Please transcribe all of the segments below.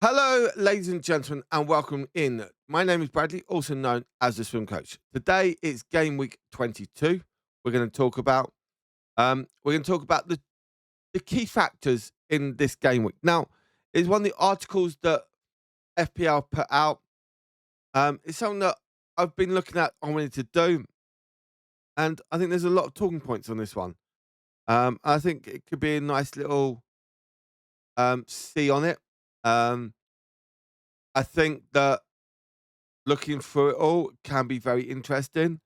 Hello, ladies and gentlemen, and welcome in. My name is Bradley, also known as the Swim Coach. Today is Game Week 22. We're going to talk about the key factors in this game week. Now, it's one of the articles that FPL put out. It's something that I've been looking at, I wanted to do, and I think there's a lot of talking points on this one. I think it could be a nice little see on it. Um, I think that looking through it all can be very interesting.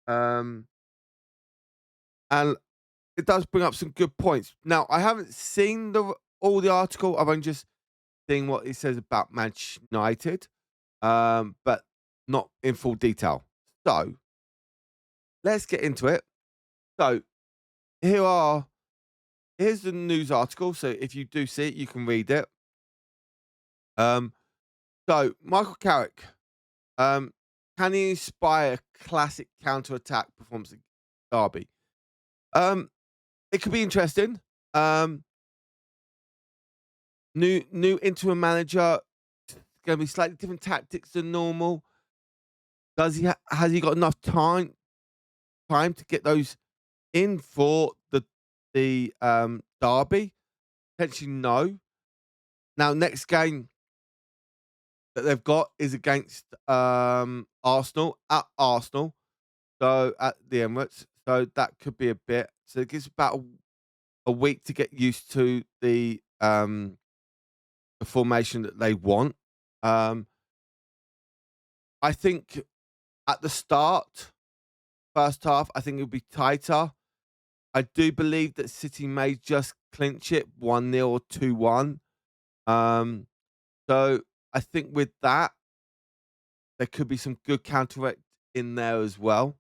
Um, and it does bring up some good points. Now, I haven't seen all the article. I've only just seen what it says about Manchester United, but not in full detail. So let's get into it. So here's the news article. So if you do see it, you can read it. Um, so Michael Carrick, um, can he inspire classic counter-attack performance at Derby? Um, it could be interesting. Um, new interim manager, going to be slightly different tactics than normal. Does he has he got enough time to get those in for the derby? Potentially no. Now next game that they've got is against Arsenal at Arsenal, so at the Emirates. So that could be a bit. So it gives about a week to get used to the formation that they want. Um, I think at the start, first half, I think it'll be tighter. I do believe that City may just clinch it 1-0 or 2-1. Um, so I think with that, there could be some good counteract in there as well.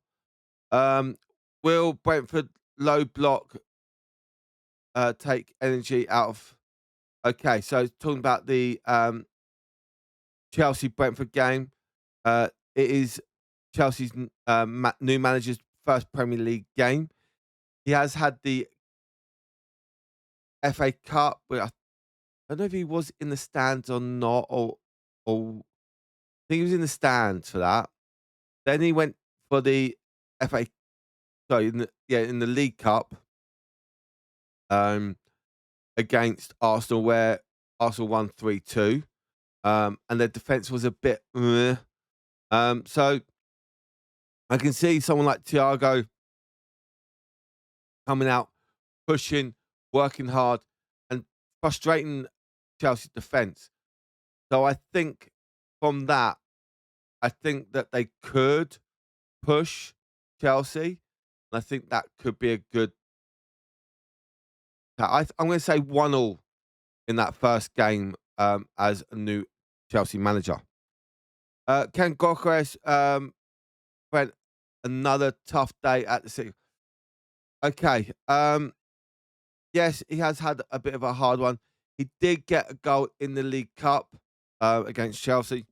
Um, will Brentford low block take energy out of? Okay, so talking about the Chelsea Brentford game, it is Chelsea's new manager's first Premier League game. He has had the FA Cup, but I don't know if he was in the stands or not, or I think he was in the stands for that. Then he went for the FA, sorry, in the League Cup, um, against Arsenal, where Arsenal won 3-2, and their defense was a bit. So I can see someone like Thiago coming out, pushing, working hard, and frustrating Chelsea's defense. So I think from that, I think that they could push Chelsea. And I think that could be a good. I'm going to say 1-1 in that first game as a new Chelsea manager. Ken Gokres went another tough day at the City. Okay. Yes, he has had a bit of a hard one. He did get a goal in the League Cup against Chelsea.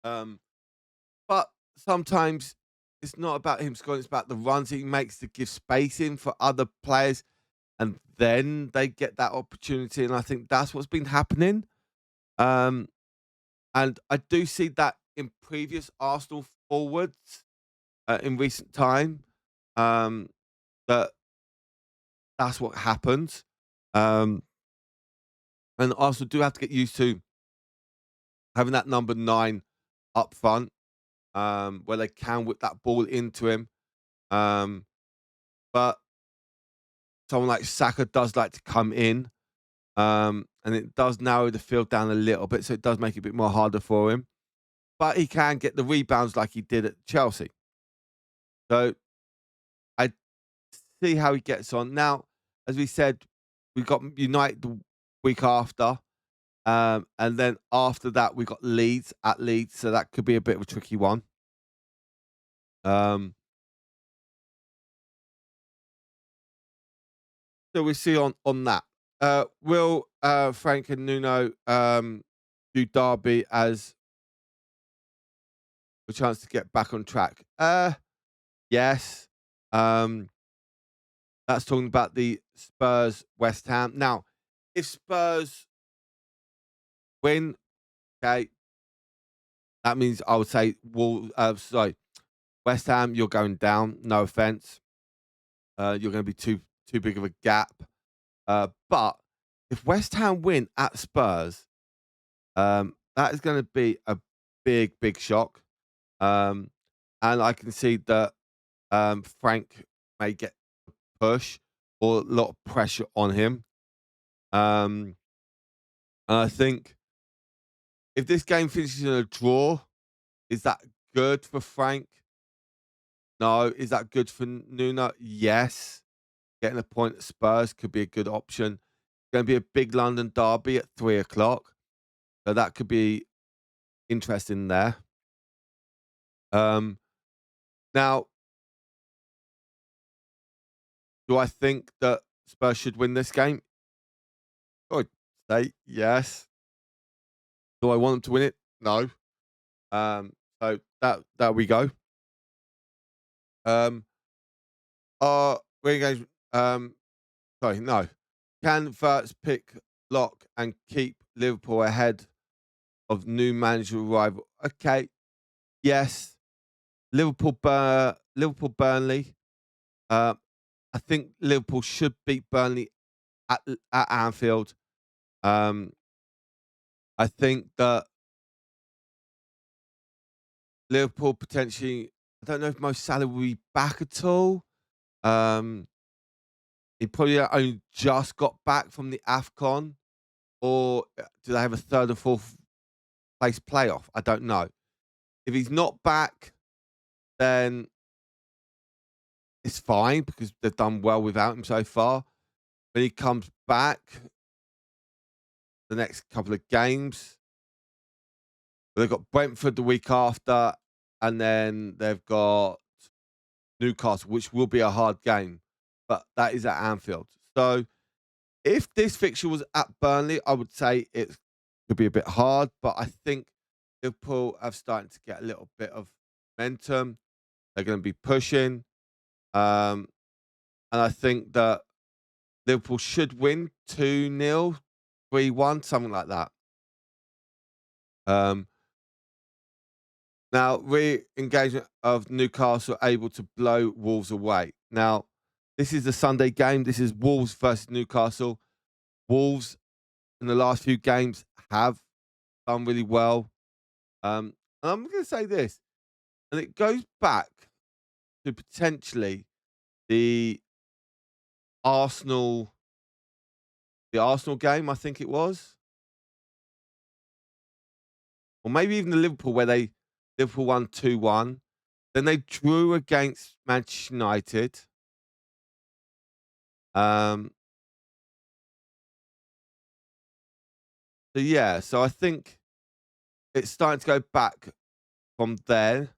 But sometimes it's not about him scoring, it's about the runs he makes to give space in for other players, and then they get that opportunity. And I think that's what's been happening. Um, and I do see that in previous Arsenal forwards in recent time. Um, that that's what happens. Um, and Arsenal do have to get used to having that number 9 up front, where they can whip that ball into him. Um, but someone like Saka does like to come in, and it does narrow the field down a little bit, so it does make it a bit more harder for him. But he can get the rebounds like he did at Chelsea. So I see how he gets on. Now, as we said, we got United the week after, and then after that we got Leeds at Leeds, so that could be a bit of a tricky one. So we see on that. Will Frank and Nuno do Derby as a chance to get back on track? Yes. Um, that's talking about the Spurs West Ham. Now, if Spurs win. Okay, that means I would say West Ham. You're going down. No offense. You're going to be too big of a gap. But if West Ham win at Spurs, that is going to be a big shock. And I can see that Frank may get a push or a lot of pressure on him. And I think if this game finishes in a draw, is that good for Frank? No. Is that good for Nuno? Yes. Getting a point at Spurs could be a good option. Going to be a big London derby at 3 o'clock. So that could be interesting there. Now, do I think that Spurs should win this game? I would say yes. Do I want them to win it? No. So that we go. Re-engagement. Sorry, no. Can Verts pick lock and keep Liverpool ahead of new manager arrival? Okay. Yes. Liverpool Burnley. I think Liverpool should beat Burnley at Anfield. I think that Liverpool potentially. I don't know if Mo Salah will be back at all. He probably only just got back from the AFCON, or do they have a third and fourth place playoff? I don't know. If he's not back, then it's fine because they've done well without him so far. When he comes back, the next couple of games, they've got Brentford the week after, and then they've got Newcastle, which will be a hard game, but that is at Anfield. So if this fixture was at Burnley, I would say it could be a bit hard, but I think Liverpool have started to get a little bit of momentum. They're going to be pushing. And I think that Liverpool should win 2-0, 3-1, something like that. Now, re-engagement of Newcastle able to blow Wolves away. Now, this is the Sunday game. This is Wolves versus Newcastle. Wolves in the last few games have done really well. And I'm going to say this, and it goes back to potentially the Arsenal, game, I think it was, or maybe even the Liverpool where Liverpool won 2-1. Then they drew against Manchester United. So I think it's starting to go back from there.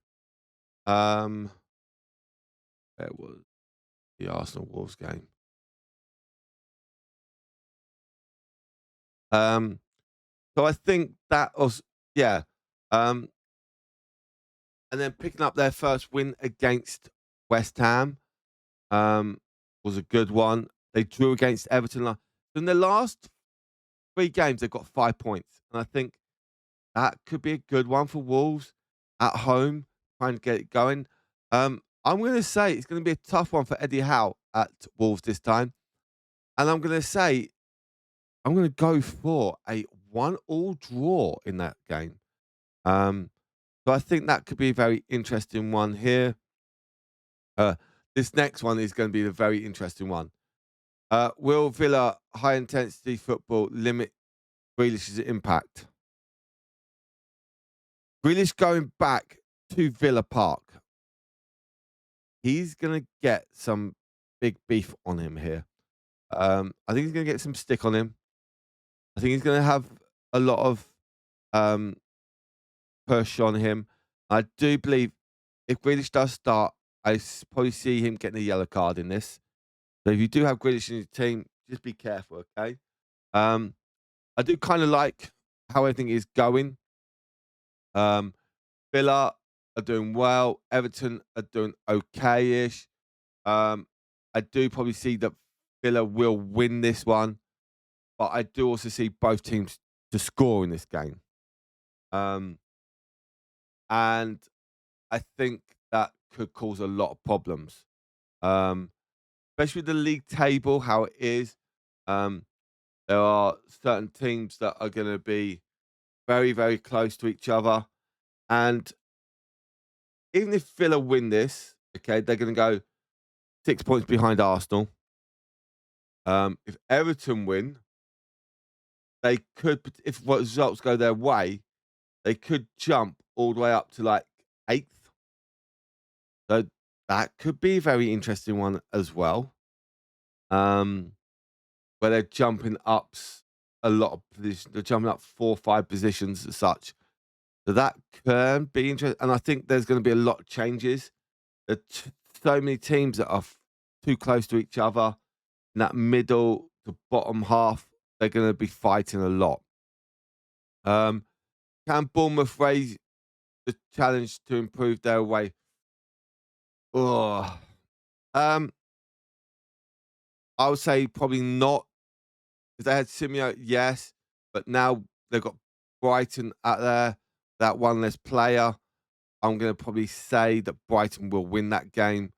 There was the Arsenal Wolves game. So I think that was and then picking up their first win against West Ham was a good one. They drew against Everton. In the last 3 games, they've got 5 points, and I think that could be a good one for Wolves at home, trying to get it going. I'm going to say it's going to be a tough one for Eddie Howe at Wolves this time, and I'm going to say I'm going to go for a 1-1 draw in that game. So I think that could be a very interesting one here. This next one is going to be a very interesting one. Will Villa high intensity football limit Grealish's impact? Grealish going back to Villa Park. He's going to get some big beef on him here. I think he's going to get some stick on him. I think he's going to have a lot of push on him. I do believe if Grealish does start, I probably see him getting a yellow card in this. So if you do have Grealish in your team, just be careful, okay? I do kind of like how everything is going. Villa are doing well. Everton are doing okay-ish. I do probably see that Villa will win this one, but I do also see both teams to score in this game. And I think that could cause a lot of problems, um, especially with the league table, how it is. Um, there are certain teams that are going to be very, very close to each other. And even if Villa win this, okay, they're going to go 6 points behind Arsenal. If Everton win, they could, if what results go their way, they could jump all the way up to like 8th. So that could be a very interesting one as well. Where they're jumping up a lot of positions. They're jumping up 4 or 5 positions as such. So that can be interesting. And I think there's going to be a lot of changes. There are so many teams that are too close to each other. In that middle to bottom half, they're going to be fighting a lot. Can Bournemouth raise the challenge to improve their way? Oh, I would say probably not. If they had Simeo, yes, but now they've got Brighton out there, that one less player. I'm going to probably say that Brighton will win that game.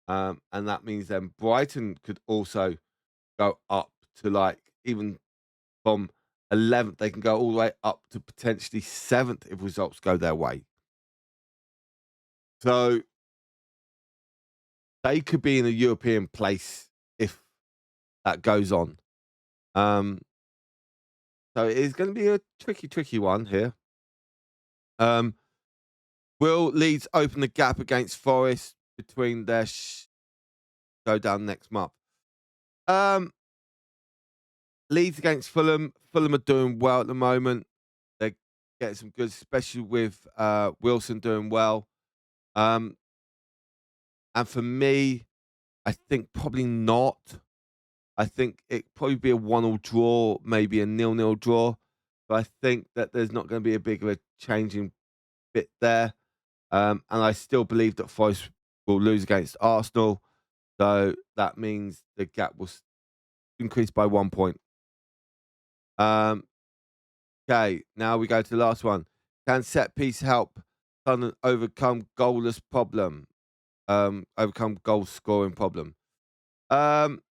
And that means then Brighton could also go up to like even from 11th, they can go all the way up to potentially 7th if results go their way. So they could be in a European place if that goes on. So it is going to be a tricky one here. Will Leeds open the gap against Forest between their go down next month? Leeds against Fulham. Fulham are doing well at the moment. They're getting some good, especially with Wilson doing well. And for me, I think probably not. I think it probably be a 1-1 draw, maybe a 0-0 draw. But I think that there's not going to be a big of a changing bit there. And I still believe that Forest will lose against Arsenal. So that means the gap will increase by 1 point. Okay, now we go to the last one. Can set piece help Sunderland overcome goalless problem? Overcome goal scoring problem. Sunderland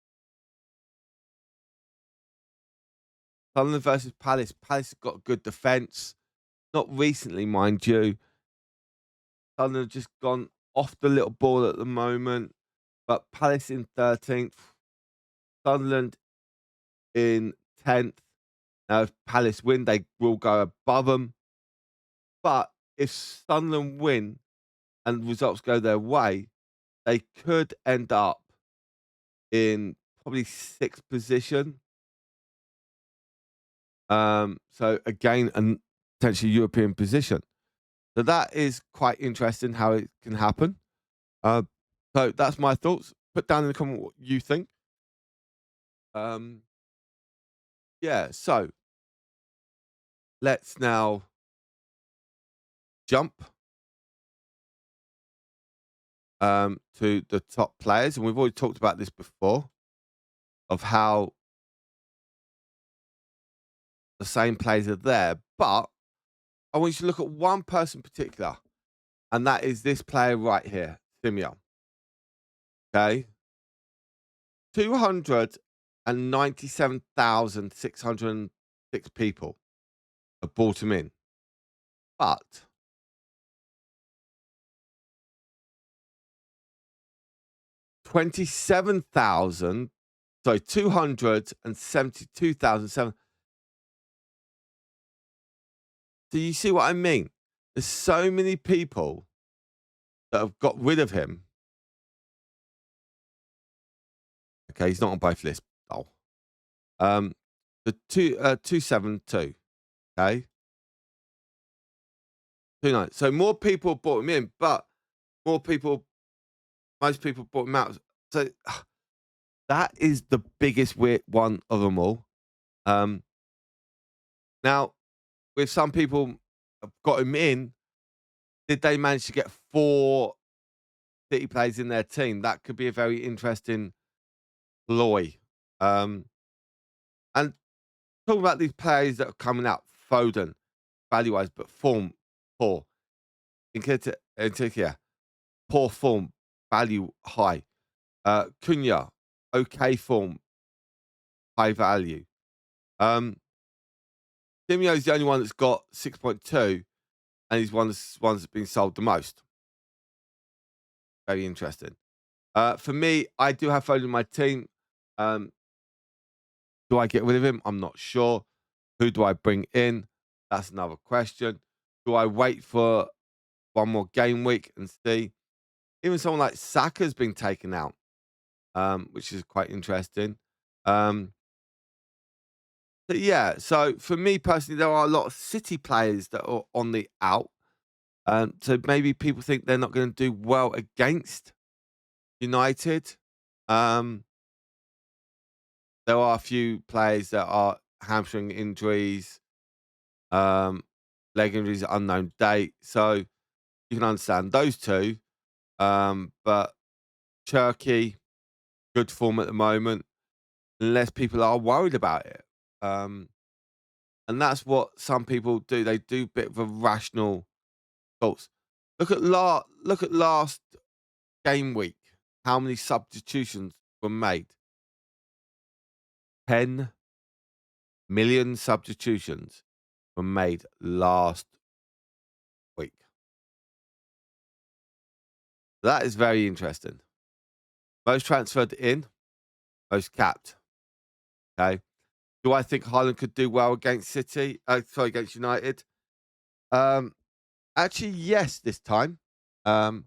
versus Palace. Palace has got a good defence. Not recently, mind you. Sunderland have just gone off the little ball at the moment. But Palace in 13th. Sunderland in 10th. Now, if Palace win, they will go above them. But if Sunderland win and results go their way, they could end up in probably 6th position. So again, a potentially European position. So that is quite interesting how it can happen. So that's my thoughts. Put down in the comment what you think. Yeah, so let's now jump to the top players. And we've already talked about this before of how the same players are there. But I want you to look at one person in particular, and that is this player right here, Simeon. Okay. 297,606 people have bought him in. But 27,000, sorry, 272,007. Do you see what I mean? There's so many people that have got rid of him. Okay, he's not on both lists. Oh. The 272. Okay. 29. So more people bought him in, but most people bought him out. So that is the biggest weird one of them all. Now, with some people have got him in, did they manage to get 4 City players in their team? That could be a very interesting ploy. And talking about these players that are coming out, Foden, value-wise, but form, poor. Nketiah, poor form, value, high. Cunha, okay form, high value. Firmino is the only one that's got 6.2, and he's one of the ones that's been sold the most. Very interesting. For me, I do have Foden in my team. Um, do I get rid of him? I'm not sure. Who do I bring in? That's another question. Do I wait for one more game week and see? Even someone like Saka's been taken out, which is quite interesting. Um, but yeah, so for me personally, there are a lot of City players that are on the out. So maybe people think they're not going to do well against United. Um, there are a few players that are hamstring injuries, um, leg injuries at unknown date. So you can understand those two. But Turkey, good form at the moment, unless people are worried about it. Um, and that's what some people do. They do a bit of a rational thoughts. Look at last game week. How many substitutions were made? 10 million substitutions were made last week. That is very interesting. Most transferred in, most capped. Okay. Do I think Haaland could do well against City? Against United. Um, Actually, yes, this time. Um,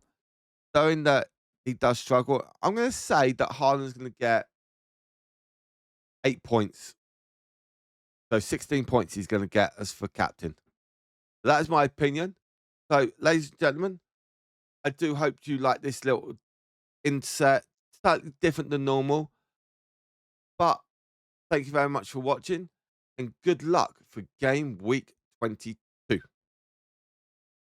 Knowing that he does struggle, I'm going to say that Haaland's going to get 8 points. So 16 points he's going to get as for captain. That is my opinion. So, ladies and gentlemen, I do hope you like this little insert, slightly different than normal. But thank you very much for watching and good luck for game week 22.